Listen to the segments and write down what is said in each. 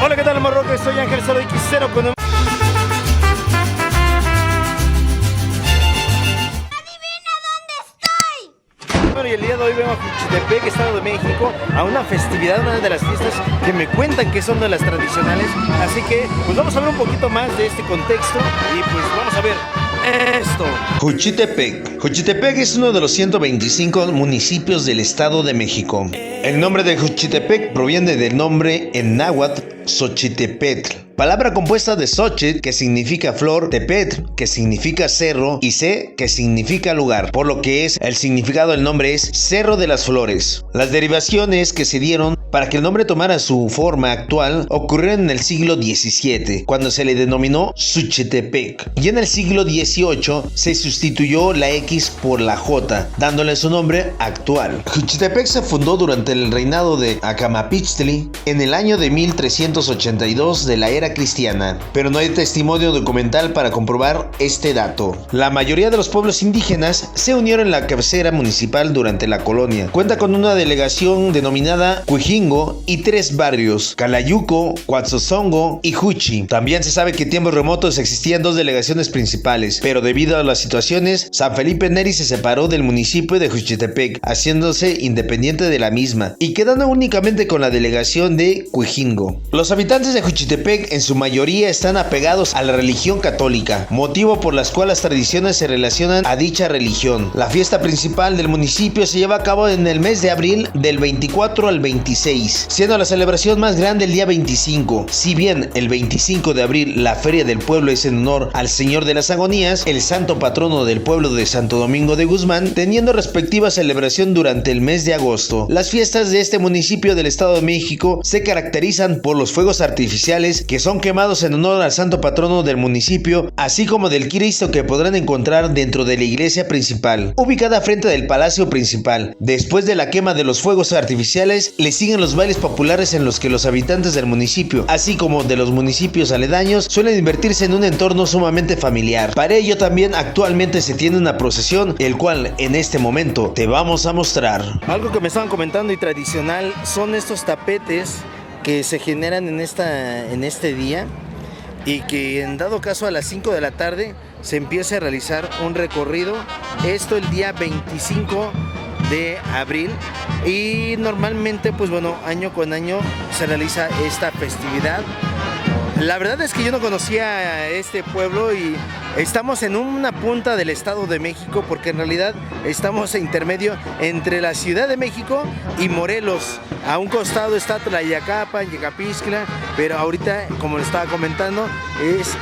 Hola, ¿qué tal, Morroco? Soy Ángel 0x0 con un... Bueno, y el día de hoy vengo a Juchitepec, Estado de México, a una festividad, una de las fiestas que me cuentan que son de las tradicionales. Así que, pues vamos a ver un poquito más de este contexto y pues vamos a ver esto. Juchitepec. Juchitepec es uno de los 125 municipios del Estado de México. El nombre de Juchitepec proviene del nombre en náhuatl Xochitepetl, palabra compuesta de Xochitl, que significa flor, Tepetl, que significa cerro, y Ce, que significa lugar, por lo que el significado del nombre es Cerro de las Flores. Las derivaciones que se dieron para que el nombre tomara su forma actual ocurrieron en el siglo XVII, cuando se le denominó Xuchitepec, y en el siglo XVIII se sustituyó la X por la J, dándole su nombre actual. Juchitepec se fundó durante el reinado de Acamapichtli en el año de 1382 de la era cristiana, pero no hay testimonio documental para comprobar este dato. La mayoría de los pueblos indígenas se unieron en la cabecera municipal durante la colonia. Cuenta con una delegación denominada Cuijingo y 3 barrios, Calayuco, Cuatzozongo y Juchi. También se sabe que en tiempos remotos existían 2 delegaciones principales, pero debido a las situaciones, San Felipe Neri se separó del municipio de Juchitepec, haciéndose independiente de la misma y quedando únicamente con la delegación de Cuijingo. Los habitantes de Juchitepec en su mayoría están apegados a la religión católica, motivo por las cuales las tradiciones se relacionan a dicha religión. La fiesta principal del municipio se lleva a cabo en el mes de abril del 24 al 26, siendo la celebración más grande el día 25. Si bien el 25 de abril la feria del pueblo es en honor al Señor de las Agonías, el santo patrono del pueblo de Santo Domingo de Guzmán, teniendo respectiva celebración durante el mes de agosto. Las fiestas de este municipio del Estado de México se caracterizan por los fuegos artificiales que son quemados en honor al santo patrono del municipio, así como del Cristo que podrán encontrar dentro de la iglesia principal, ubicada frente del palacio principal. Después de la quema de los fuegos artificiales, le siguen los bailes populares en los que los habitantes del municipio, así como de los municipios aledaños, suelen invertirse en un entorno sumamente familiar. Para ello también actualmente se tiene una procesión, el cual en este momento te vamos a mostrar. Algo que me estaban comentando y tradicional son estos tapetes que se generan en este día y que en dado caso a las 5 de la tarde se empieza a realizar un recorrido, esto el día 25 de abril, y normalmente pues bueno, año con año se realiza esta festividad. La verdad es que yo no conocía este pueblo y estamos en una punta del Estado de México, porque en realidad estamos en intermedio entre la Ciudad de México y Morelos. A un costado está Tlayacapan, Yecapixtla, pero ahorita, como les estaba comentando, es...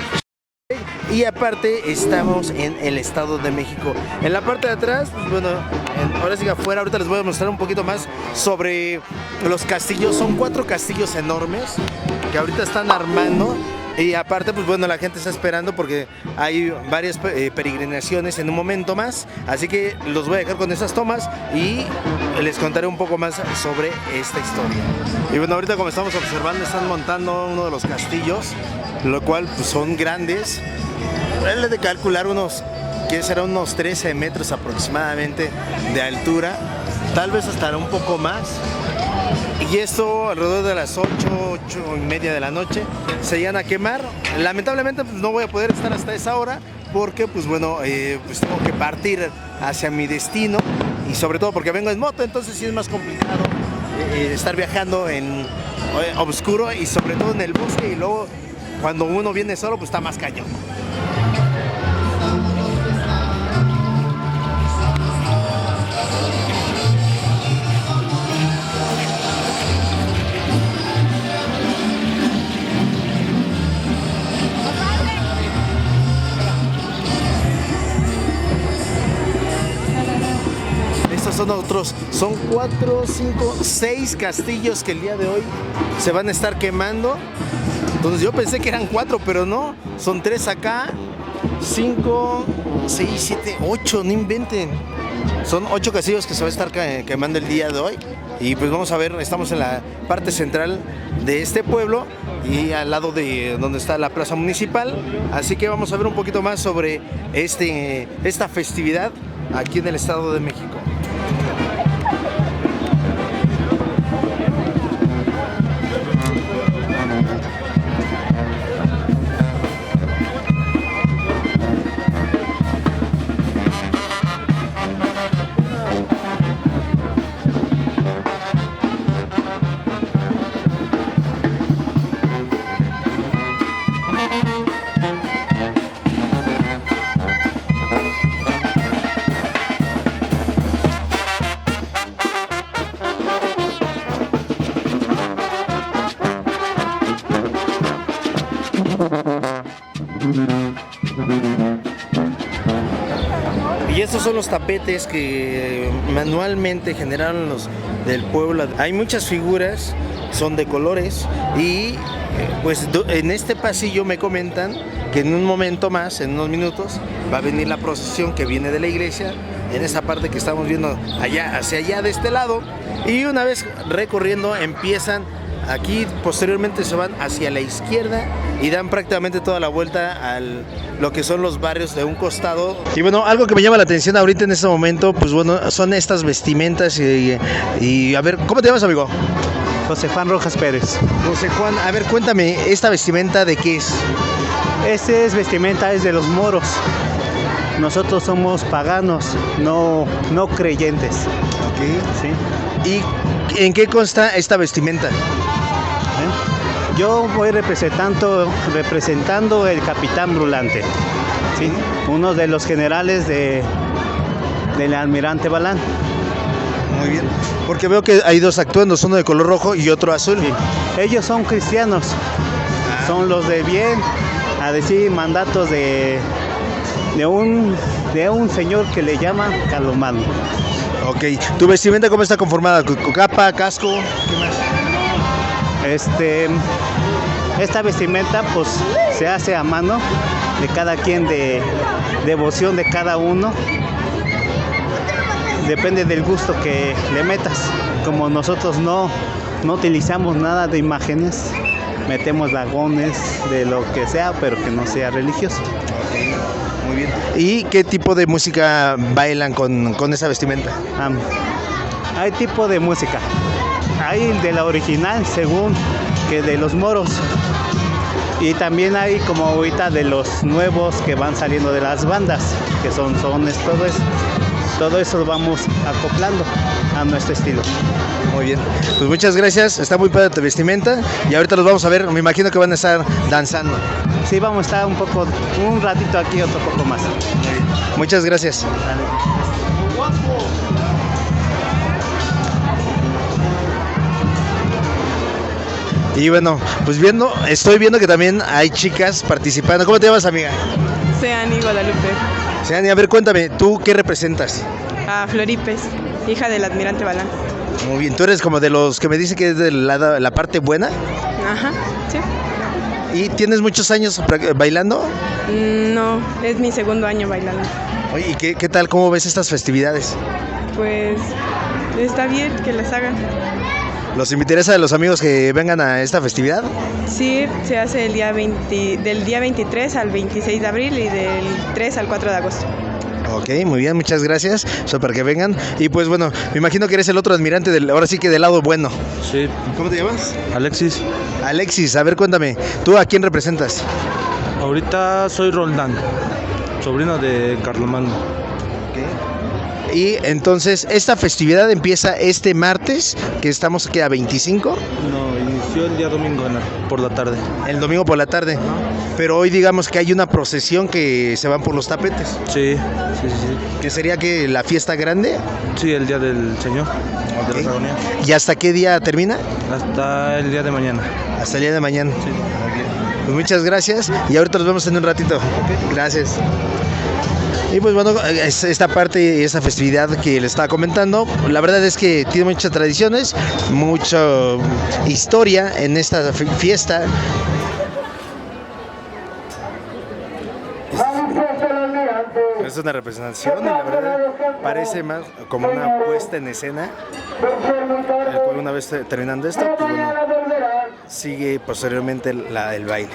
Y aparte estamos en el Estado de México. En la parte de atrás, pues bueno, ahora sí que afuera, ahorita les voy a mostrar un poquito más sobre los castillos. Son 4 castillos enormes que ahorita están armando. Y aparte, pues bueno, la gente está esperando porque hay varias peregrinaciones en un momento más. Así que los voy a dejar con esas tomas y les contaré un poco más sobre esta historia. Y bueno, ahorita como estamos observando, están montando uno de los castillos, lo cual pues son grandes. Él es de calcular que será unos 13 metros aproximadamente de altura, tal vez hasta un poco más. Y esto alrededor de las 8 y media de la noche se llegan a quemar. Lamentablemente pues no voy a poder estar hasta esa hora porque pues bueno, pues tengo que partir hacia mi destino, y sobre todo porque vengo en moto, entonces sí es más complicado estar viajando en oscuro y sobre todo en el bosque, y luego cuando uno viene solo pues está más cañón. Son 4, 5, 6 castillos que el día de hoy se van a estar quemando. Entonces yo pensé que eran 4, pero no, son 3 acá, 5, 6, 7, 8, no inventen. Son 8 castillos que se va a estar quemando el día de hoy. Y pues vamos a ver, estamos en la parte central de este pueblo y al lado de donde está la plaza municipal. Así que vamos a ver un poquito más sobre esta festividad aquí en el Estado de México. Y estos son los tapetes que manualmente generaron los del pueblo. Hay muchas figuras, son de colores y pues en este pasillo me comentan que en un momento más, en unos minutos, va a venir la procesión que viene de la iglesia, en esa parte que estamos viendo allá, hacia allá de este lado, y una vez recorriendo empiezan aquí, posteriormente se van hacia la izquierda y dan prácticamente toda la vuelta a lo que son los barrios de un costado. Y bueno, algo que me llama la atención ahorita en este momento, pues bueno, son estas vestimentas y a ver, ¿cómo te llamas, amigo? José Juan Rojas Pérez. José Juan, a ver, cuéntame, ¿esta vestimenta de qué es? Este es vestimenta, es de los moros. Nosotros somos paganos, no creyentes. Ok. ¿Sí? ¿Y en qué consta esta vestimenta? Yo voy representando el capitán Brulante, ¿sí? Uno de los generales del almirante Balán. Muy bien, porque veo que hay dos atuendos, uno de color rojo y otro azul. Sí. Ellos son cristianos, son los de bien, a decir mandatos de un señor que le llaman Carlomagno. Ok, ¿tu vestimenta cómo está conformada? ¿Capa, casco? ¿Qué más? Esta vestimenta pues se hace a mano de cada quien, de devoción de cada uno. Depende del gusto que le metas. Como nosotros no utilizamos nada de imágenes, metemos dragones de lo que sea, pero que no sea religioso. Okay, muy bien. ¿Y qué tipo de música bailan con esa vestimenta? Hay tipo de música. Hay de la original, según que de los moros. Y también hay como ahorita de los nuevos que van saliendo de las bandas, que son sones, todo eso. Todo eso lo vamos acoplando a nuestro estilo. Muy bien, pues muchas gracias, está muy padre tu vestimenta y ahorita los vamos a ver, me imagino que van a estar danzando. Sí, vamos a estar un ratito aquí, otro poco más. Muchas gracias. Dale. Y bueno, pues estoy viendo que también hay chicas participando. ¿Cómo te llamas, amiga? Seani Guadalupe. Seani, a ver, cuéntame, ¿tú qué representas? A Floripes, hija del almirante Balán. Muy bien, tú eres como de los que me dice que es de la parte buena. Ajá, sí. ¿Y tienes muchos años bailando? No, es mi segundo año bailando. Oye, ¿y qué tal? ¿Cómo ves estas festividades? Pues está bien que las hagan. ¿Los invitarías a los amigos que vengan a esta festividad? Sí, se hace del día 23 al 26 de abril y del 3 al 4 de agosto. Ok, muy bien, muchas gracias. Para que vengan. Y pues bueno, me imagino que eres el otro admirante, ahora sí que del lado bueno. Sí. ¿Cómo te llamas? Alexis. Alexis, a ver, cuéntame, ¿tú a quién representas? Ahorita soy Roldán, sobrino de Carlomagno. Y entonces, esta festividad empieza este martes, que estamos aquí a 25. No, inició el día domingo por la tarde. El domingo por la tarde. Pero hoy digamos que hay una procesión que se van por los tapetes. Sí. ¿Que sería que la fiesta grande? Sí, el día del Señor, Okay. de la agonía. ¿Y hasta qué día termina? Hasta el día de mañana. Hasta el día de mañana. Sí. Pues muchas gracias y ahorita nos vemos en un ratito. Gracias. Y pues bueno, esta parte y esta festividad que les estaba comentando, la verdad es que tiene muchas tradiciones, mucha historia en esta fiesta. Es una representación y la verdad parece más como una puesta en escena, el cual una vez terminando esto, pues bueno, sigue posteriormente el baile.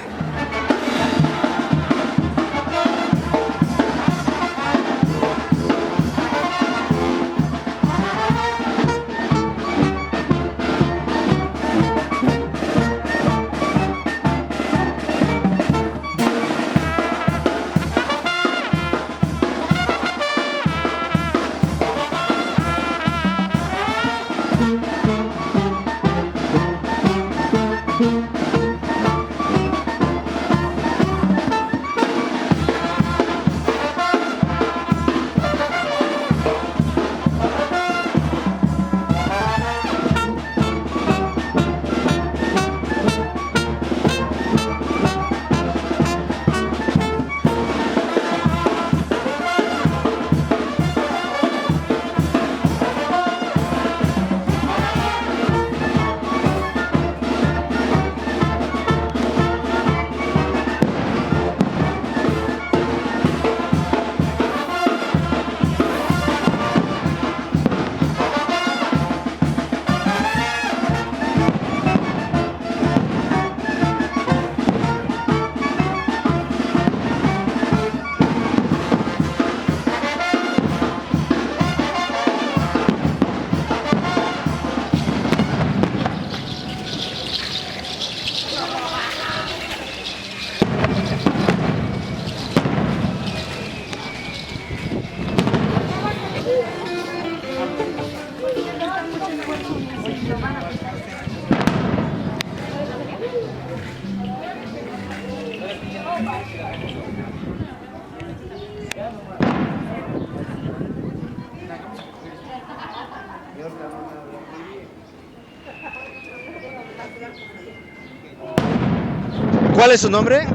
¿Cuál es su nombre?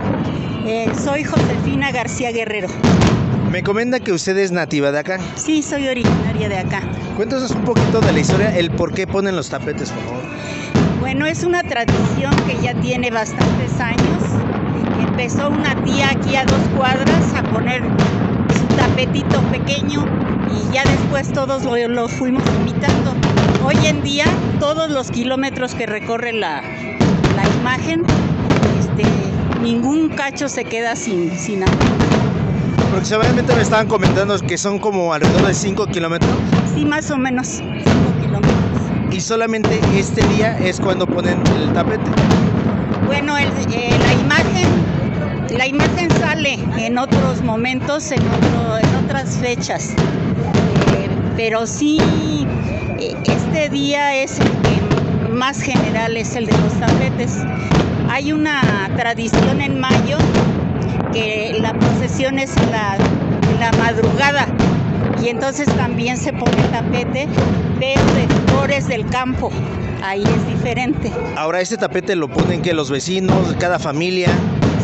Soy Josefina García Guerrero. Me comenta que usted es nativa de acá. Sí, soy originaria de acá. Cuéntanos un poquito de la historia, el por qué ponen los tapetes, por favor. Bueno, es una tradición que ya tiene bastantes años. Empezó una tía aquí a 2 cuadras a poner su tapetito pequeño y ya después todos lo fuimos imitando. Hoy en día, todos los kilómetros que recorre la imagen, ningún cacho se queda sin agua. Aproximadamente me estaban comentando que son como alrededor de 5 kilómetros. Sí, más o menos 5 kilómetros. Y solamente este día es cuando ponen el tapete. Bueno, la imagen sale en otros momentos, en otras fechas. Pero sí, este día es el que más general es el de los tapetes. Hay una tradición en mayo que la procesión es en la madrugada y entonces también se pone tapete, pero de flores del campo. Ahí es diferente. Ahora, ¿este tapete lo ponen que los vecinos, cada familia?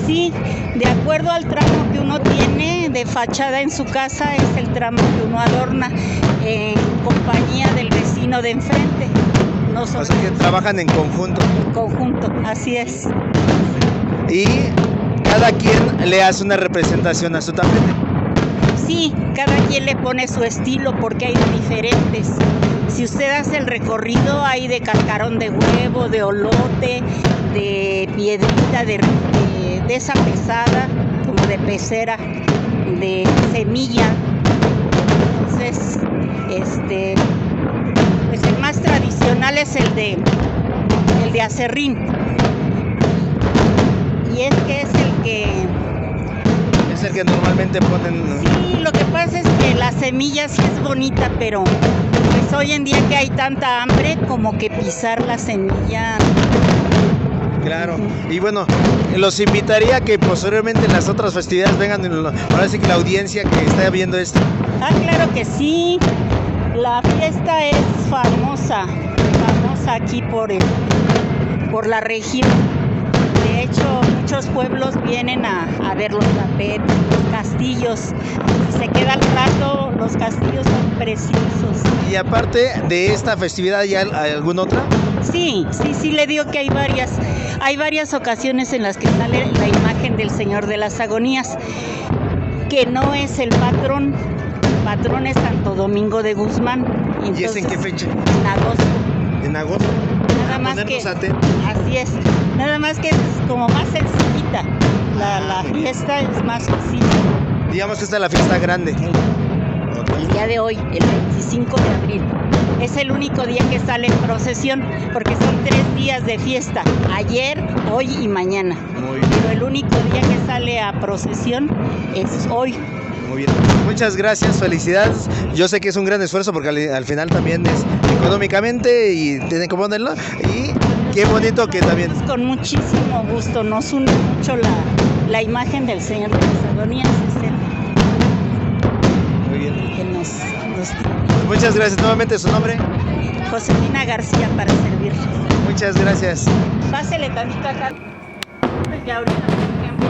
Sí, de acuerdo al tramo que uno tiene de fachada en su casa, es el tramo que uno adorna en compañía del vecino de enfrente. O sea que trabajan en conjunto. En conjunto, así es. Y cada quien le hace una representación a su tapete. Sí, cada quien le pone su estilo porque hay diferentes. Si usted hace el recorrido, hay de cascarón de huevo, de olote, de piedrita, de esa pesada, como de pecera, de semilla. Entonces, pues el más tradicional es el de acerrín. Y es el que... Es el que normalmente ponen... Sí, lo que pasa es que la semilla sí es bonita, pero pues hoy en día que hay tanta hambre, como que pisar la semilla... Claro, y bueno, los invitaría a que posteriormente en las otras festividades vengan, ahora sí que la audiencia que está viendo esto. Ah, claro que sí, la fiesta es famosa aquí por la región. De hecho, muchos pueblos vienen a ver los tapetes, los castillos. Si se queda al rato, los castillos son preciosos. Y aparte de esta festividad, ¿hay alguna otra? Sí, le digo que hay varias ocasiones en las que sale la imagen del Señor de las Agonías, que no es el patrón es Santo Domingo de Guzmán. Entonces, ¿y es en qué fecha? En agosto. ¿En agosto? Nada más que, así es, nada más que es como más sencillita, la fiesta es más sencilla. Digamos que esta es la fiesta grande. El día de hoy, el 25 de abril, es el único día que sale en procesión, porque son 3 días de fiesta, ayer, hoy y mañana. Muy bien. Pero el único día que sale a procesión es hoy. Muy bien, muchas gracias, felicidades. Yo sé que es un gran esfuerzo porque al final también es económicamente y tienen que ponerlo. Y qué bonito que también... Con muchísimo gusto, nos une mucho la imagen del Señor de las Agonías. Muy bien. Que nos Muchas gracias, nuevamente su nombre. Josefina García, para servirle. Muchas gracias. Pásele tantito acá. Ya ahorita, por ejemplo,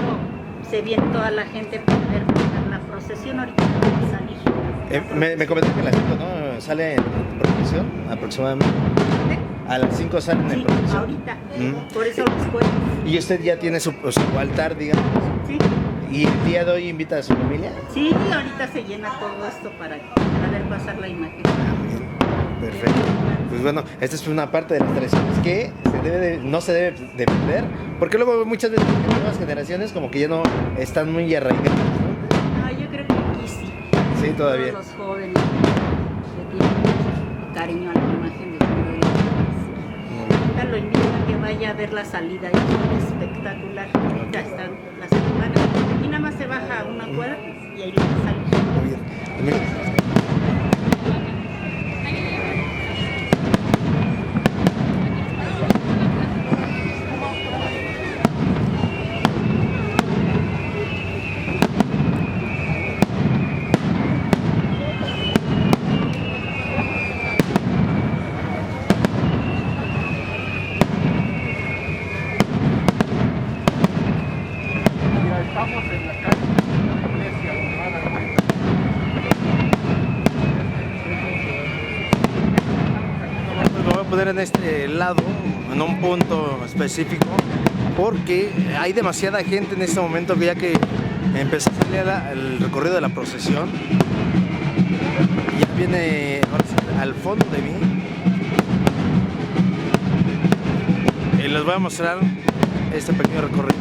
se viene toda la gente para ver la procesión, ahorita vamos a salir. Me comentó que a las 5, ¿no? Sale en procesión aproximadamente. A las 5 salen en procesión. Ahorita. Por eso los cuento. ¿Y usted ya tiene su altar, digamos? Sí. ¿Y el día de hoy invita a su familia? Sí, ahorita se llena todo esto para ver pasar la imagen. Perfecto. Pues bueno, esta es una parte de las tradiciones que no se debe de perder, porque luego muchas veces las nuevas generaciones como que ya no están muy arraigadas, ¿no? No, yo creo que aquí sí. Sí, todavía. Todos los jóvenes le tienen mucho cariño a la imagen de Dios. Ahorita lo invito a que vaya a ver la salida, es espectacular. Ya están las hermanas. Aquí nada más se baja una cuadra y ahí lo va a salir. Muy bien. Estamos en la calle de la iglesia donde van a cuenta. Lo voy a poner en este lado, en un punto específico, porque hay demasiada gente en este momento, ya que empezó a salir el recorrido de la procesión. Ya viene ahora sí, al fondo de mí. Y les voy a mostrar este pequeño recorrido.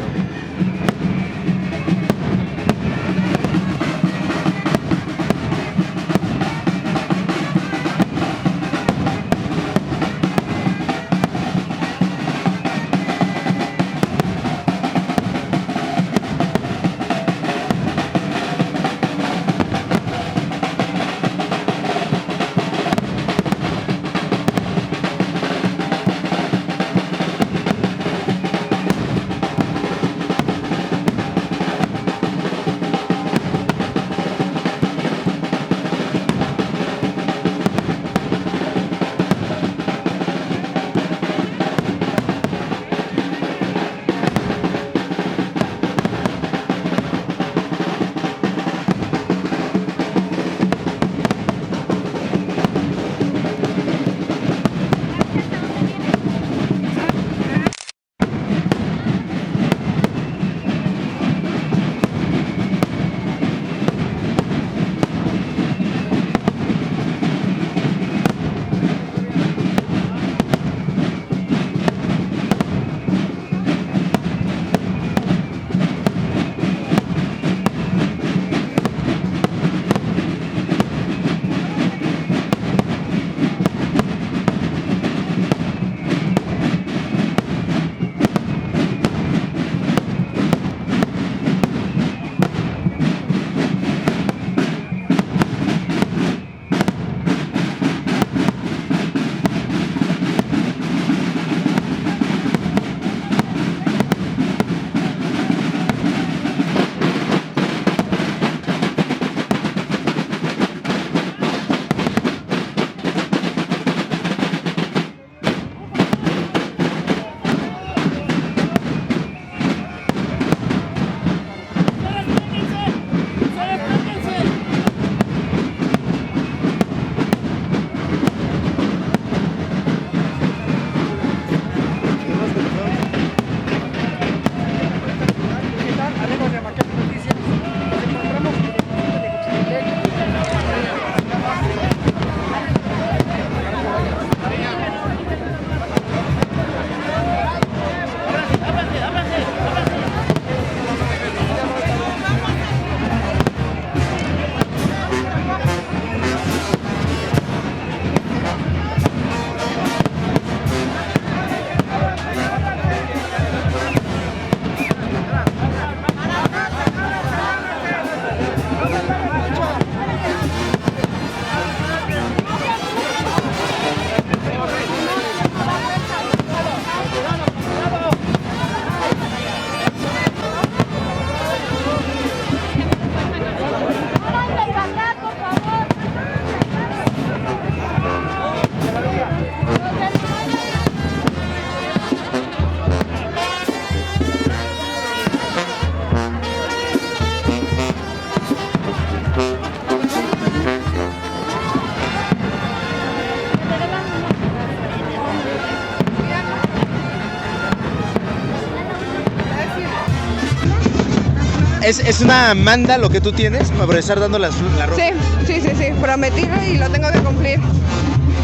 ¿Es una manda lo que tú tienes para estar dando la ropa? Sí, prometido y lo tengo que cumplir.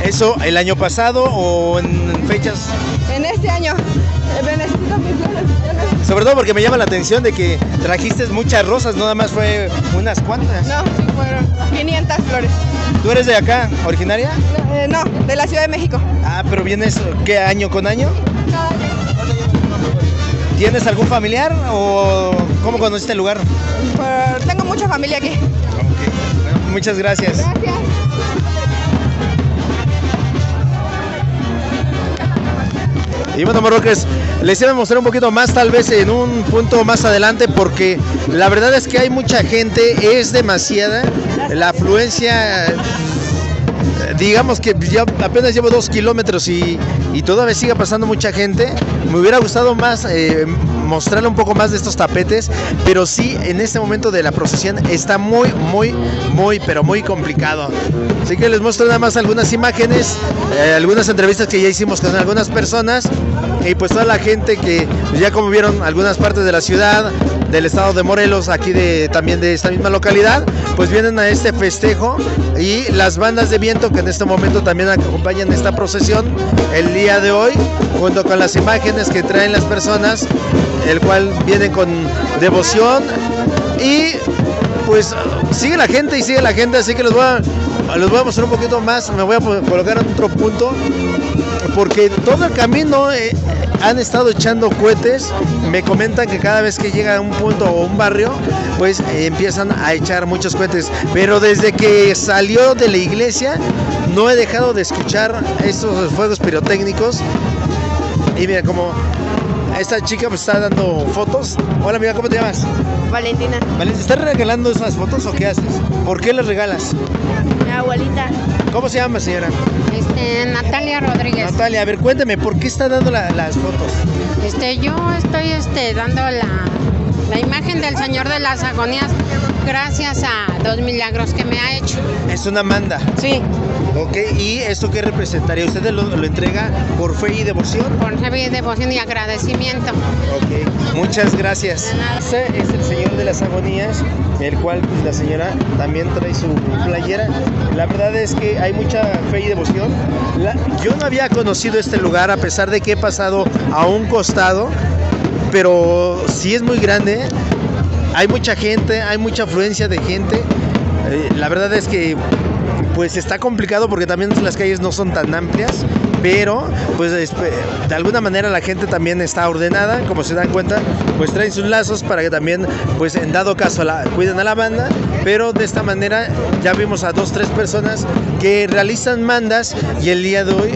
¿Eso el año pasado o en fechas? En este año, necesito mis flores. Sobre todo porque me llama la atención de que trajiste muchas rosas, no nada más fue unas cuantas. No, sí fueron 500 flores. ¿Tú eres de acá, originaria? No, de la Ciudad de México. Ah, pero vienes, ¿qué año con año? Cada año. ¿Tienes algún familiar o cómo conociste el lugar? Tengo mucha familia aquí. Okay. Bueno, muchas gracias. Gracias. Y bueno, Marroquers, les iba a mostrar un poquito más, tal vez en un punto más adelante, porque la verdad es que hay mucha gente, es demasiada la afluencia. Digamos que ya apenas llevo 2 kilómetros y todavía sigue pasando mucha gente. Me hubiera gustado más mostrarle un poco más de estos tapetes, pero sí, en este momento de la procesión está muy, pero muy complicado. Así que les muestro nada más algunas imágenes, algunas entrevistas que ya hicimos con algunas personas y pues toda la gente que ya como vieron algunas partes de la ciudad, del estado de Morelos, aquí también de esta misma localidad, pues vienen a este festejo y las bandas de viento que en este momento también acompañan esta procesión el día de hoy, junto con las imágenes que traen las personas, el cual vienen con devoción y pues sigue la gente, así que los voy a mostrar un poquito más, me voy a colocar en otro punto, porque todo el camino han estado echando cohetes. Me comentan que cada vez que llega a un punto o un barrio, pues empiezan a echar muchos cohetes, pero desde que salió de la iglesia no he dejado de escuchar estos fuegos pirotécnicos. Y mira, como esta chica me está dando fotos. Hola amiga, ¿cómo te llamas? Valentina. Valentina, ¿estás regalando esas fotos o qué haces? ¿Por qué las regalas? Mi abuelita. ¿Cómo se llama, señora? Natalia Rodríguez. Natalia, a ver, cuéntame, ¿por qué está dando las fotos? Yo estoy dando la imagen del Señor de las Agonías gracias a 2 milagros que me ha hecho. Es una manda. Sí. Ok, ¿y esto qué representaría? ¿Usted lo entrega por fe y devoción? Por fe y devoción y agradecimiento. Ok, muchas gracias. Este es el Señor de las Agonías, el cual pues, la señora también trae su playera. La verdad es que hay mucha fe y devoción. Yo no había conocido este lugar a pesar de que he pasado a un costado, pero sí es muy grande. Hay mucha gente, hay mucha afluencia de gente. La verdad es que pues está complicado porque también las calles no son tan amplias, pero pues de alguna manera la gente también está ordenada, como se dan cuenta, pues traen sus lazos para que también pues en dado caso cuiden a la banda, pero de esta manera ya vimos a 2-3 personas que realizan mandas y el día de hoy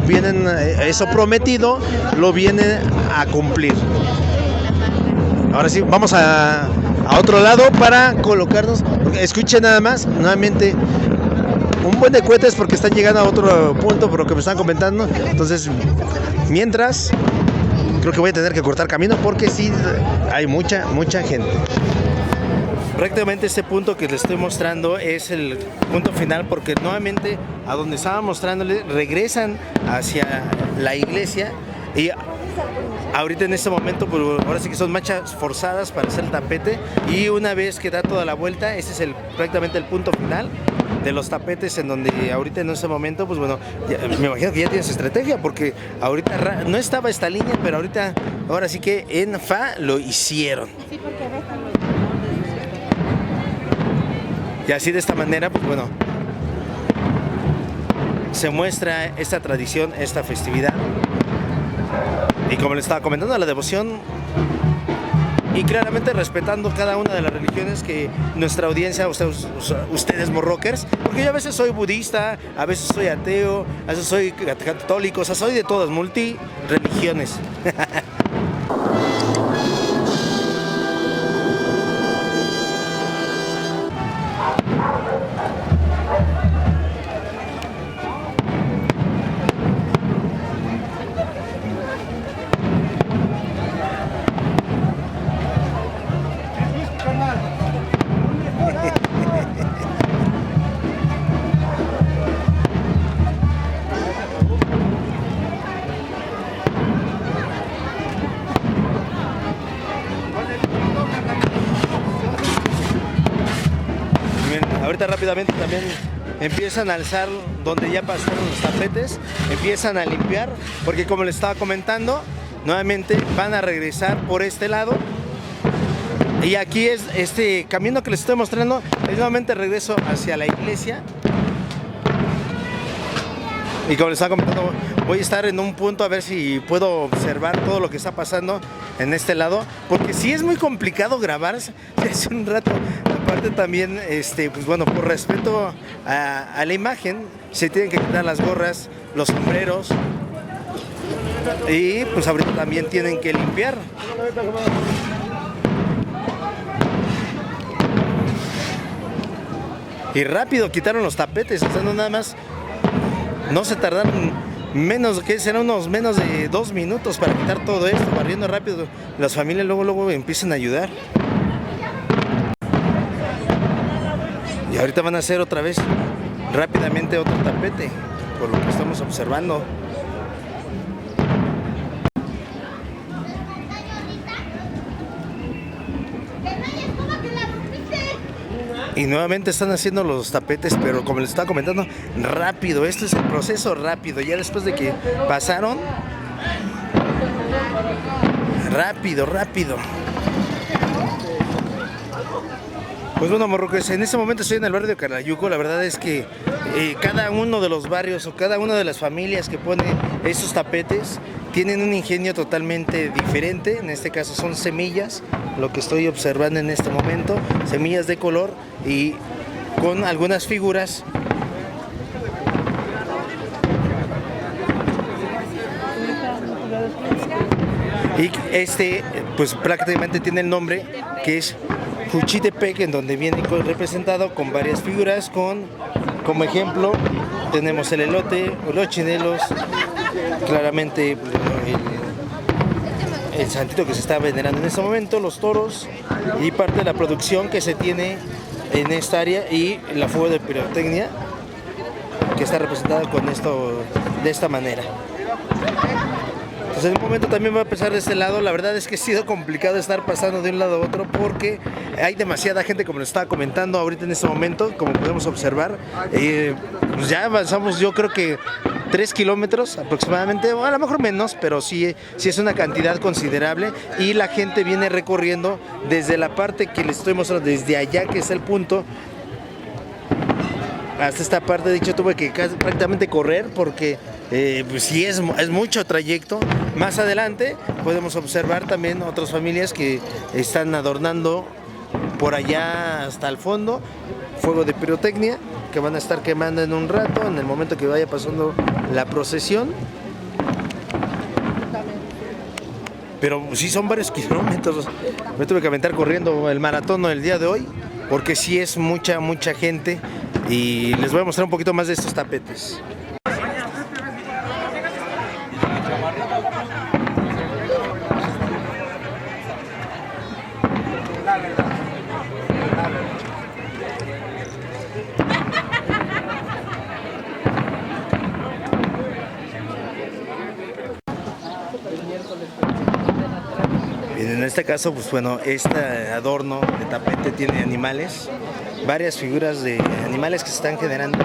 vienen, eso prometido lo vienen a cumplir. Ahora sí, vamos a otro lado para colocarnos, porque escuchen nada más, nuevamente un buen de cohetes porque están llegando a otro punto por lo que me están comentando. Entonces, mientras, creo que voy a tener que cortar camino porque sí hay mucha gente. Prácticamente este punto que les estoy mostrando es el punto final porque nuevamente a donde estaba mostrándole regresan hacia la iglesia y ahorita en este momento pues ahora sí que son marchas forzadas para hacer el tapete y una vez que da toda la vuelta, ese es prácticamente el punto final de los tapetes en donde ahorita en este momento pues bueno, me imagino que ya tienes estrategia porque ahorita no estaba esta línea, pero ahora sí que en FA lo hicieron. Y así de esta manera pues bueno, se muestra esta tradición, esta festividad. Y como les estaba comentando, la devoción y claramente respetando cada una de las religiones que nuestra audiencia, ustedes morrockers, porque yo a veces soy budista, a veces soy ateo, a veces soy católico, o sea, soy de todas, multireligiones. Ahorita rápidamente también empiezan a alzar donde ya pasaron los tapetes, empiezan a limpiar, porque como les estaba comentando, nuevamente van a regresar por este lado. Y aquí es este camino que les estoy mostrando, es nuevamente regreso hacia la iglesia. Y como les estaba comentando, voy a estar en un punto a ver si puedo observar todo lo que está pasando en este lado, porque sí es muy complicado grabar hace un rato. Aparte también, pues bueno, por respeto a la imagen, se tienen que quitar las gorras, los sombreros y pues ahorita también tienen que limpiar. Y rápido quitaron los tapetes, o sea, no nada más, no se tardaron menos, que serán unos menos de 2 minutos para quitar todo esto, barriendo rápido. Las familias luego empiezan a ayudar. Y ahorita van a hacer otra vez rápidamente otro tapete, por lo que estamos observando. Y nuevamente están haciendo los tapetes, pero como les estaba comentando, rápido. Esto es el proceso rápido. Ya después de que pasaron, rápido. Pues bueno, morroques, en este momento estoy en el barrio de Carlayuco. La verdad es que cada uno de los barrios o cada una de las familias que pone estos tapetes tienen un ingenio totalmente diferente. En este caso son semillas, lo que estoy observando en este momento, semillas de color y con algunas figuras. Y pues prácticamente tiene el nombre que es Juchitepec, en donde viene representado con varias figuras, como ejemplo tenemos el elote o los chinelos, claramente el santito que se está venerando en este momento, los toros y parte de la producción que se tiene en esta área y la fuego de pirotecnia que está representada con esto de esta manera. Entonces en un momento también va a pasar de este lado. La verdad es que ha sido complicado estar pasando de un lado a otro porque hay demasiada gente, como les estaba comentando ahorita en este momento, como podemos observar. Pues ya avanzamos, yo creo que 3 kilómetros aproximadamente, o a lo mejor menos, pero sí es una cantidad considerable y la gente viene recorriendo desde la parte que les estoy mostrando, desde allá que es el punto, hasta esta parte. De hecho tuve que prácticamente correr porque pues sí es mucho trayecto. Más adelante podemos observar también otras familias que están adornando por allá hasta el fondo, fuego de pirotecnia que van a estar quemando en un rato, en el momento que vaya pasando la procesión. Pero sí son varios kilómetros. Me tuve que aventar corriendo el maratón el día de hoy porque sí es mucha gente. Y les voy a mostrar un poquito más de estos tapetes. En este caso, pues bueno, este adorno de tapete tiene animales, varias figuras de animales que se están generando,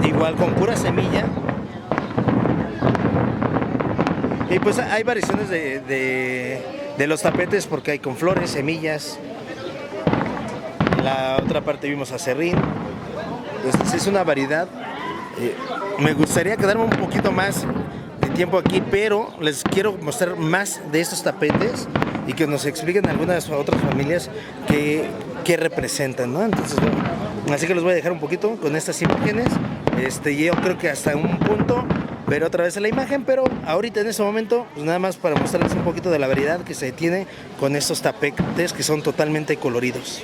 igual con pura semilla. Y pues hay variaciones de los tapetes porque hay con flores, semillas. En la otra parte vimos acerrín. Entonces es una variedad. Me gustaría quedarme un poquito más de tiempo aquí, pero les quiero mostrar más de estos tapetes y que nos expliquen algunas otras familias que representan, ¿no? Entonces, bueno, así que los voy a dejar un poquito con estas imágenes. Yo creo que hasta un punto ver otra vez la imagen, pero ahorita en este momento, pues nada más para mostrarles un poquito de la variedad que se tiene con estos tapetes que son totalmente coloridos.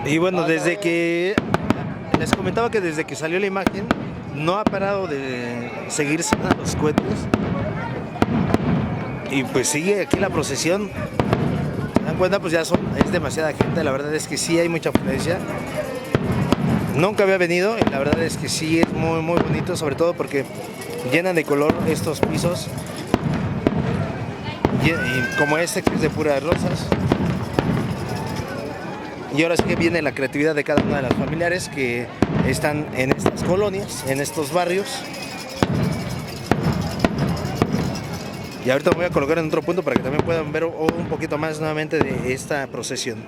Y bueno, desde que les comentaba que desde que salió la imagen no ha parado de seguirse los cohetes y pues sigue aquí la procesión. Se dan cuenta, pues ya es demasiada gente. La verdad es que sí hay mucha afluencia. Nunca había venido y la verdad es que sí es muy bonito, sobre todo porque llenan de color estos pisos y como este que es de puras rosas. Y ahora sí que viene la creatividad de cada una de las familiares que están en estas colonias, en estos barrios. Y ahorita me voy a colocar en otro punto para que también puedan ver un poquito más nuevamente de esta procesión.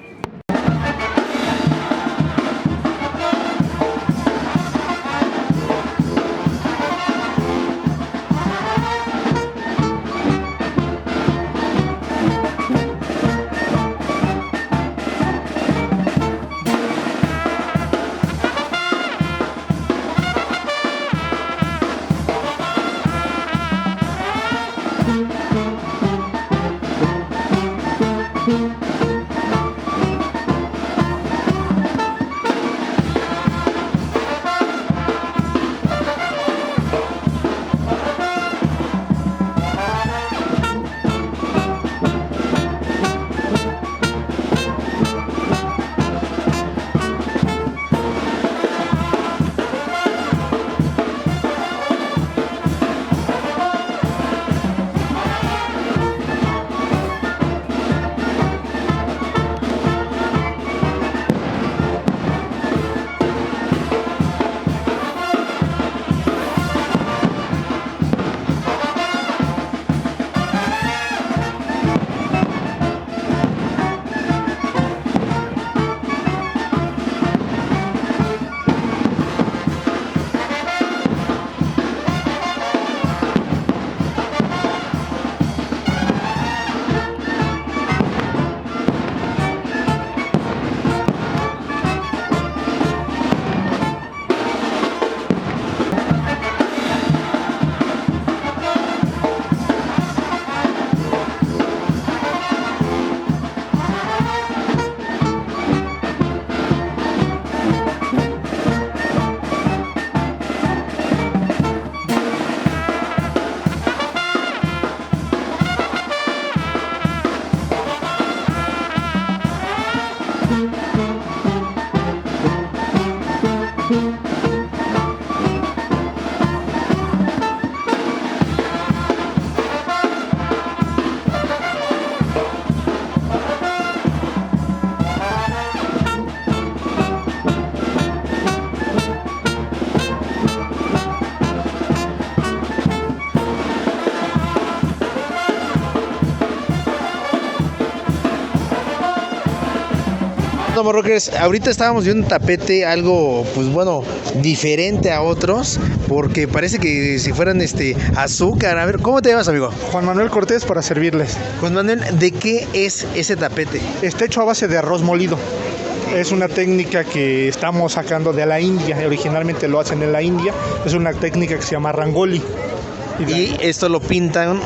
Rockers, ahorita estábamos viendo un tapete algo, pues bueno, diferente a otros, porque parece que si fueran azúcar. A ver, ¿cómo te llamas, amigo? Juan Manuel Cortés, para servirles. Juan Manuel, ¿de qué es ese tapete? Está hecho a base de arroz molido. Es una técnica que estamos sacando de la India. Originalmente lo hacen en la India. Es una técnica que se llama rangoli. Y esto lo pintan,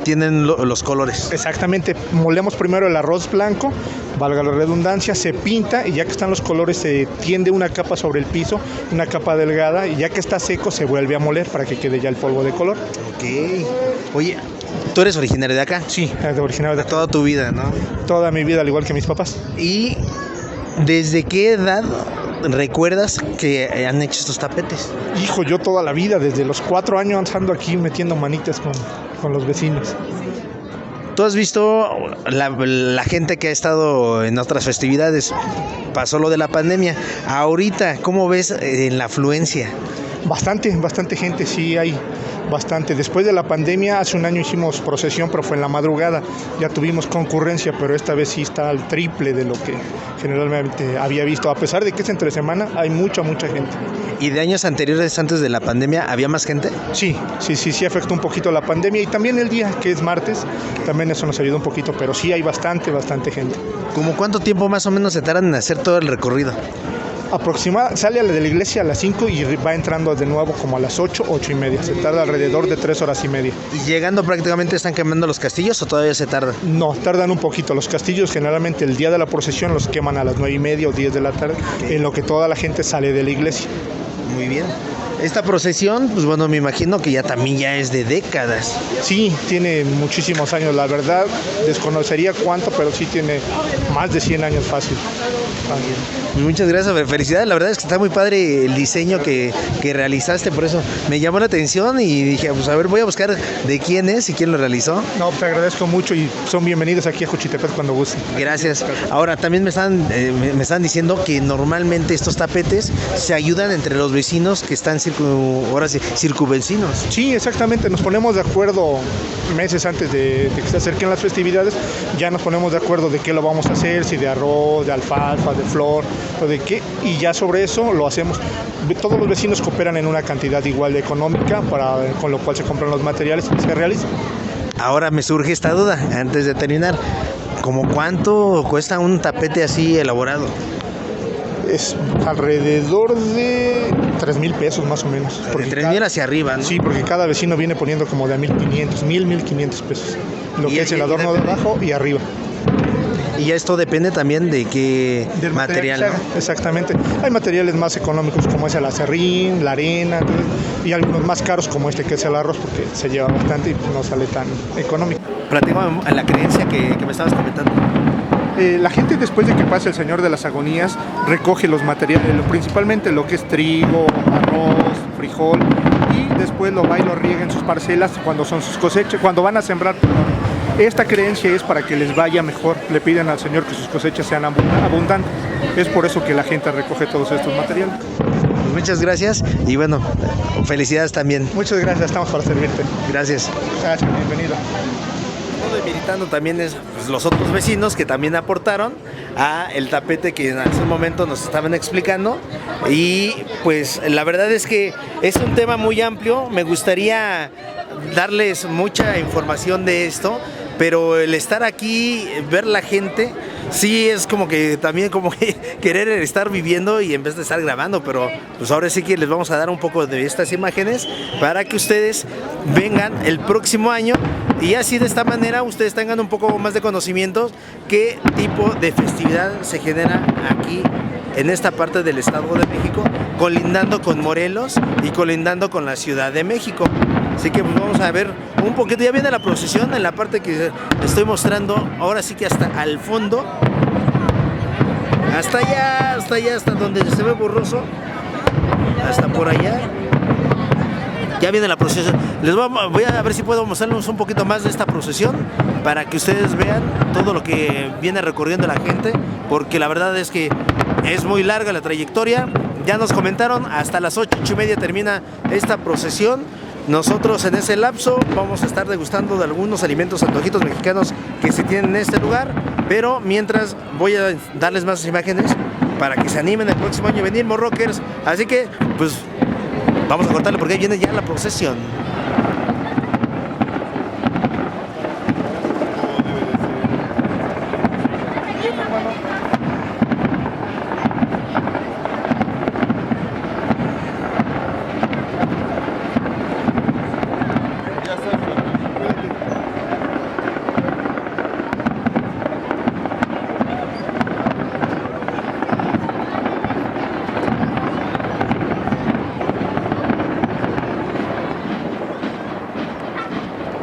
tienen los colores. Exactamente, molemos primero el arroz blanco, valga la redundancia, se pinta y ya que están los colores se tiende una capa sobre el piso, una capa delgada, y ya que está seco se vuelve a moler para que quede ya el polvo de color. Ok. Oye, ¿tú eres originario de acá? Sí, originario de acá. Toda tu vida, ¿no? Toda mi vida, al igual que mis papás. ¿Y desde qué edad recuerdas que han hecho estos tapetes? Hijo, yo toda la vida, desde los 4 años ando aquí metiendo manitas con los vecinos. ¿Tú has visto la gente que ha estado en otras festividades? Pasó lo de la pandemia. Ahorita, ¿cómo ves en la afluencia? Bastante gente, sí hay bastante. Después de la pandemia, hace un año hicimos procesión, pero fue en la madrugada. Ya tuvimos concurrencia, pero esta vez sí está al triple de lo que generalmente había visto. A pesar de que es entre semana, hay mucha gente. ¿Y de años anteriores, antes de la pandemia, había más gente? Sí afectó un poquito la pandemia, y también el día, que es martes, también eso nos ayudó un poquito, pero sí hay bastante gente. ¿Cómo cuánto tiempo más o menos se tardan en hacer todo el recorrido? Sale de la iglesia a las 5 y va entrando de nuevo como a las 8:30. Se tarda alrededor de 3 horas y media. ¿Y llegando prácticamente están quemando los castillos o todavía se tarda? No, tardan un poquito. Los castillos generalmente el día de la procesión los queman a las 9:30 o 10 de la tarde, en lo que toda la gente sale de la iglesia. Muy bien. Esta procesión, pues bueno, me imagino que también es de décadas. Sí, tiene muchísimos años, la verdad, desconocería cuánto, pero sí tiene más de 100 años fácil. Pues muchas gracias, felicidades, la verdad es que está muy padre el diseño que realizaste, por eso me llamó la atención y dije, pues a ver, voy a buscar de quién es y quién lo realizó. No, te agradezco mucho y son bienvenidos aquí a Juchitepec cuando gusten. Gracias. Ahora, también me están diciendo que normalmente estos tapetes se ayudan entre los vecinos que están circunvecinos. Sí, exactamente, nos ponemos de acuerdo meses antes de que se acerquen las festividades, ya nos ponemos de acuerdo de qué lo vamos a hacer, si de arroz, de alfalfa, de flor, o de qué, y ya sobre eso lo hacemos. Todos los vecinos cooperan en una cantidad igual de económica, con lo cual se compran los materiales y se realiza. Ahora me surge esta duda, antes de terminar, ¿cómo cuánto cuesta un tapete así elaborado? Es alrededor de 3,000 pesos más o menos. De 3,000 hacia arriba, ¿no? Sí, porque cada vecino viene poniendo como de a 1,500, 1,500 pesos. Lo que es el adorno de abajo y arriba. Y esto depende también de qué material, ¿no? Exactamente. Hay materiales más económicos como es el acerrín, la arena, y algunos más caros como este que es el arroz, porque se lleva bastante y no sale tan económico. Platícame a la creencia que me estabas comentando. La gente, después de que pase el Señor de las Agonías, recoge los materiales, principalmente lo que es trigo, arroz, frijol, y después lo va y lo riega en sus parcelas cuando son sus cosechas, cuando van a sembrar. Esta creencia es para que les vaya mejor. Le piden al Señor que sus cosechas sean abundantes. Es por eso que la gente recoge todos estos materiales. Muchas gracias y bueno, felicidades también. Muchas gracias, estamos para servirte. Gracias. Gracias, bienvenido. Militando también es los otros vecinos que también aportaron a el tapete que en ese momento nos estaban explicando, y pues la verdad es que es un tema muy amplio. Me gustaría darles mucha información de esto, pero el estar aquí, ver la gente, sí es como que también como que querer estar viviendo y en vez de estar grabando, pero pues ahora sí que les vamos a dar un poco de estas imágenes para que ustedes vengan el próximo año y así de esta manera ustedes tengan un poco más de conocimientos qué tipo de festividad se genera aquí en esta parte del Estado de México, colindando con Morelos y colindando con la Ciudad de México. Así que pues vamos a ver un poquito, ya viene la procesión en la parte que estoy mostrando, ahora sí que hasta al fondo, hasta allá, hasta donde se ve borroso. hasta por allá. Ya viene la procesión. Voy a ver si puedo mostrarles un poquito más de esta procesión para que ustedes vean todo lo que viene recorriendo la gente, porque la verdad es que es muy larga la trayectoria. Ya nos comentaron, hasta las 8:30 termina esta procesión. Nosotros en ese lapso vamos a estar degustando de algunos alimentos, antojitos mexicanos que se tienen en este lugar, pero mientras voy a darles más imágenes para que se animen el próximo año a venir, Morrockers. Así que, pues, vamos a cortarle porque ahí viene ya la procesión.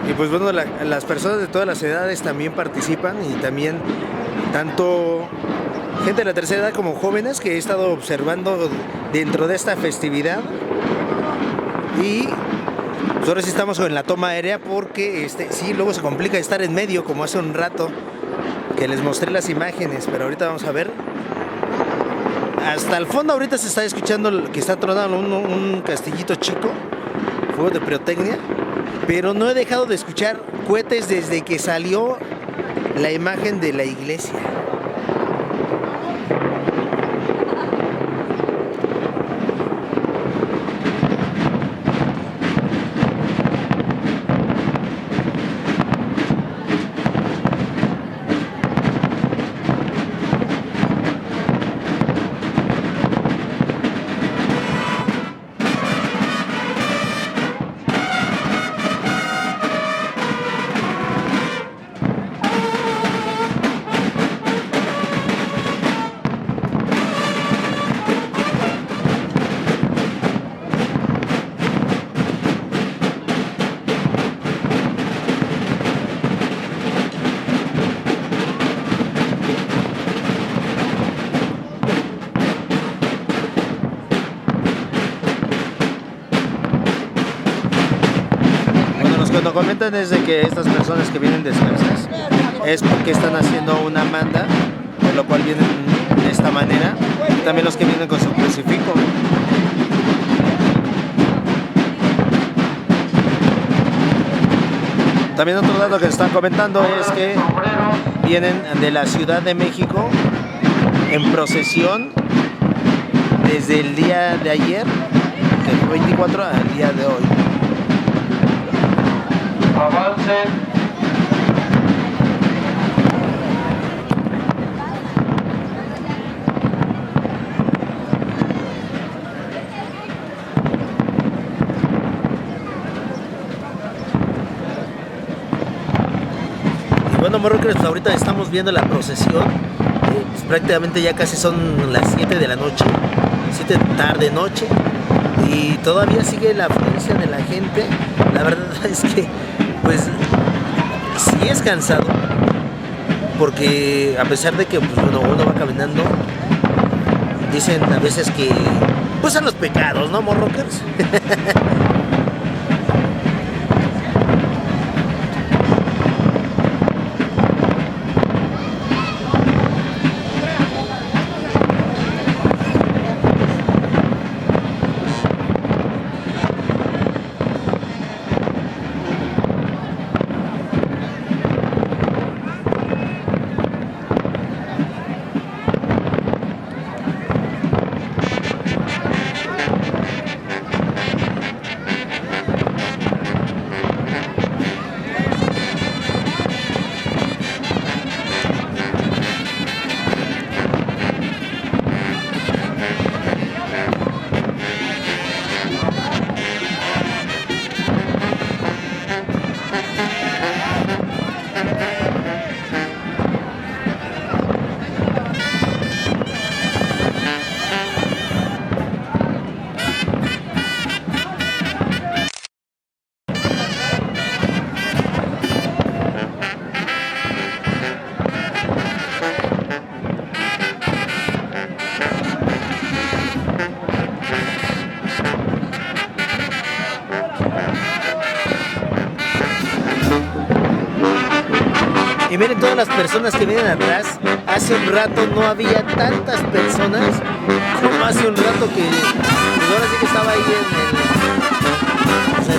Y pues bueno, las personas de todas las edades también participan, y también tanto gente de la tercera edad como jóvenes que he estado observando dentro de esta festividad. Y pues ahora sí estamos en la toma aérea porque sí, luego se complica estar en medio como hace un rato que les mostré las imágenes, pero ahorita vamos a ver. Hasta el fondo ahorita se está escuchando que está tronando un castillito chico, fuego de pirotecnia. Pero no he dejado de escuchar cohetes desde que salió la imagen de la iglesia. Nos comentan es de que estas personas que vienen descalzas es porque están haciendo una manda, por lo cual vienen de esta manera. También los que vienen con su crucifijo. También otro dato que están comentando es que vienen de la Ciudad de México en procesión desde el día de ayer, que fue 24, al día de hoy. Avancen. Y bueno, Morrockers, pues ahorita estamos viendo la procesión. Pues prácticamente ya casi son las 7 de la noche, 7 tarde noche, y todavía sigue la afluencia de la gente. La verdad es que pues sí es cansado, porque a pesar de que pues, bueno, uno va caminando, dicen a veces que pues son los pecados, ¿no, Morrockers? Y miren todas las personas que vienen atrás. Hace un rato no había tantas personas como hace un rato que pues ahora sí que estaba ahí en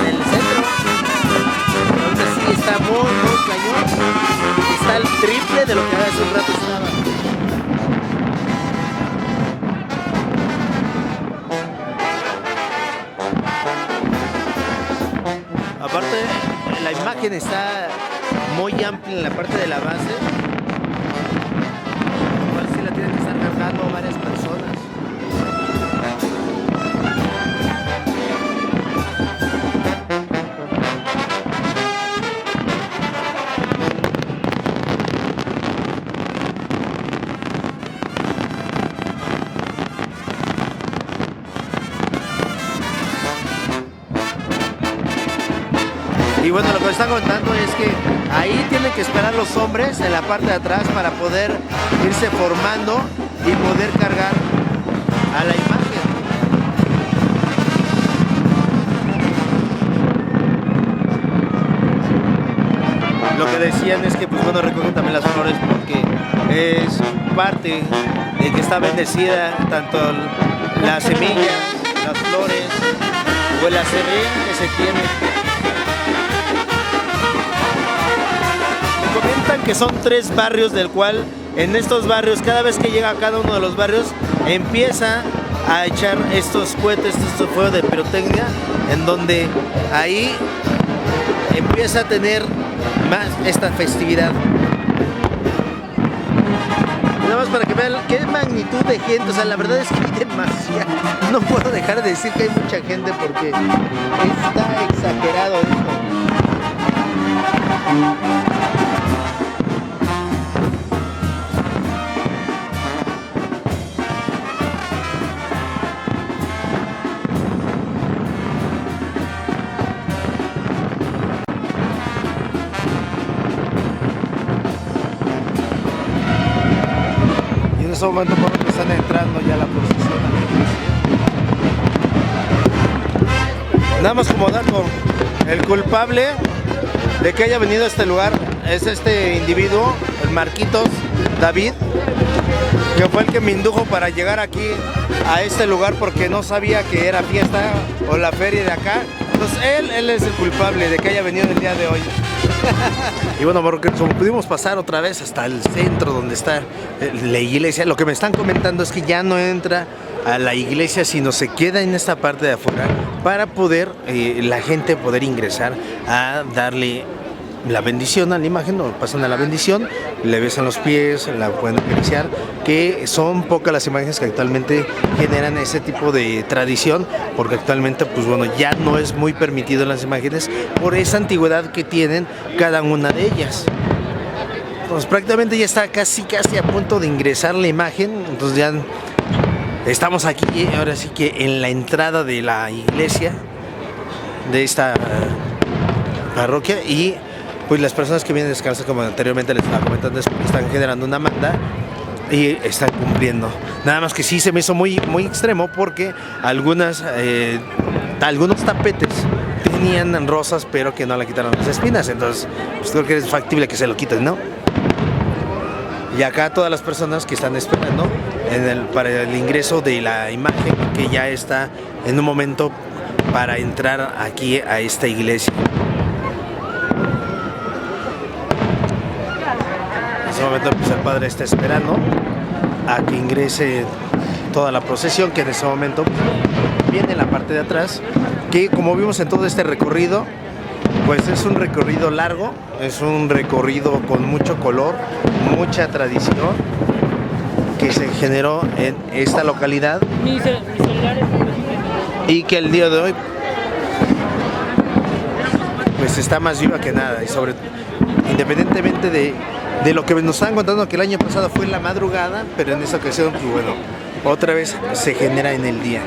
el centro. Ahora sí está muy cañón. Está el triple de lo que hace un rato estaba. Aparte, la imagen está muy amplia en la parte de la base, lo cual sí la tienen que estar cargando varias personas. Y bueno, lo que me están contando es que ahí tienen que esperar los hombres en la parte de atrás para poder irse formando y poder cargar a la imagen. Lo que decían es que pues bueno, recogen también las flores porque es parte de que está bendecida tanto las semillas, las flores o la semilla que se tiene. Comentan que son 3 barrios, del cual en estos barrios, cada vez que llega a cada uno de los barrios, empieza a echar estos cohetes, estos fuegos de pirotecnia, en donde ahí empieza a tener más esta festividad. Nada más para que vean qué magnitud de gente, o sea, la verdad es que hay demasiada. No puedo dejar de decir que hay mucha gente porque está exagerado esto. En ese momento por donde están entrando ya la procesión. Nada más como dato, el culpable de que haya venido a este lugar es este individuo, el Marquitos David, que fue el que me indujo para llegar aquí a este lugar porque no sabía que era fiesta o la feria de acá. Entonces él es el culpable de que haya venido el día de hoy. Y bueno, porque como pudimos pasar otra vez hasta el centro donde está la iglesia, lo que me están comentando es que ya no entra a la iglesia, sino se queda en esta parte de afuera para poder la gente poder ingresar a darle la bendición a la imagen, o pasan a la bendición, le besan los pies, la pueden acariciar, que son pocas las imágenes que actualmente generan ese tipo de tradición, porque actualmente pues bueno, ya no es muy permitido las imágenes por esa antigüedad que tienen cada una de ellas. Pues prácticamente ya está casi a punto de ingresar la imagen, entonces ya estamos aquí ahora sí que en la entrada de la iglesia de esta parroquia, y pues las personas que vienen descalzas, como anteriormente les estaba comentando, están generando una manda y están cumpliendo. Nada más que sí se me hizo muy extremo porque algunos tapetes tenían rosas, pero que no le quitaron las espinas, entonces pues creo que es factible que se lo quiten, ¿no? Y acá todas las personas que están esperando para el ingreso de la imagen, que ya está en un momento para entrar aquí a esta iglesia. En ese momento pues, el padre está esperando a que ingrese toda la procesión, que en ese momento viene en la parte de atrás, que como vimos en todo este recorrido, pues es un recorrido largo, es un recorrido con mucho color, mucha tradición que se generó en esta localidad y que el día de hoy pues está más viva que nada, y sobre independientemente de lo que nos estaban contando, que el año pasado fue en la madrugada, pero en esta ocasión pues bueno, otra vez se genera en el día.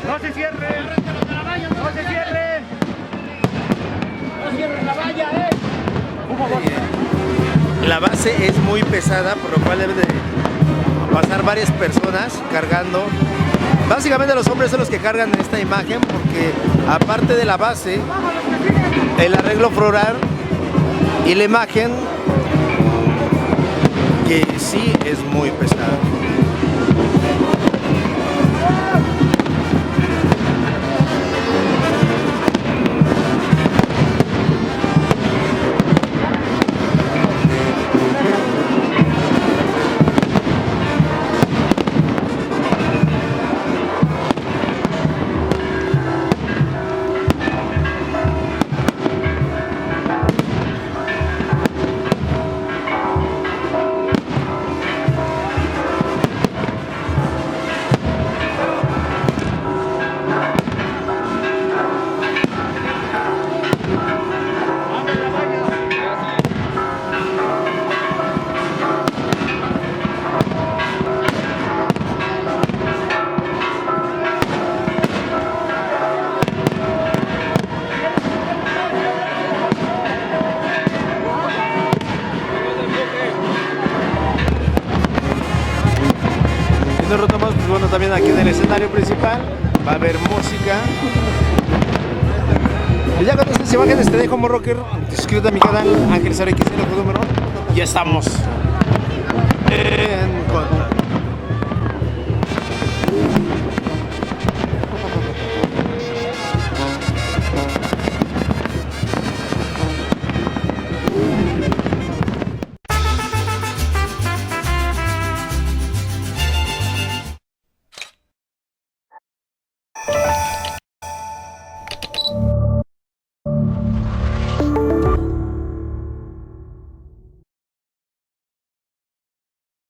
¡No se cierre! ¡No se cierre! ¡No cierren la valla, Por favor. La base es muy pesada, por lo cual debe de pasar varias personas cargando. Básicamente los hombres son los que cargan esta imagen, porque aparte de la base, el arreglo floral y la imagen, que sí es muy pesada. Y nos retomamos, pues bueno, también aquí en el escenario principal va a haber música. Y ya con estas imágenes te dejo, Rocker. Suscríbete a mi canal, Ángeles RX, el número. Ya estamos en contacto.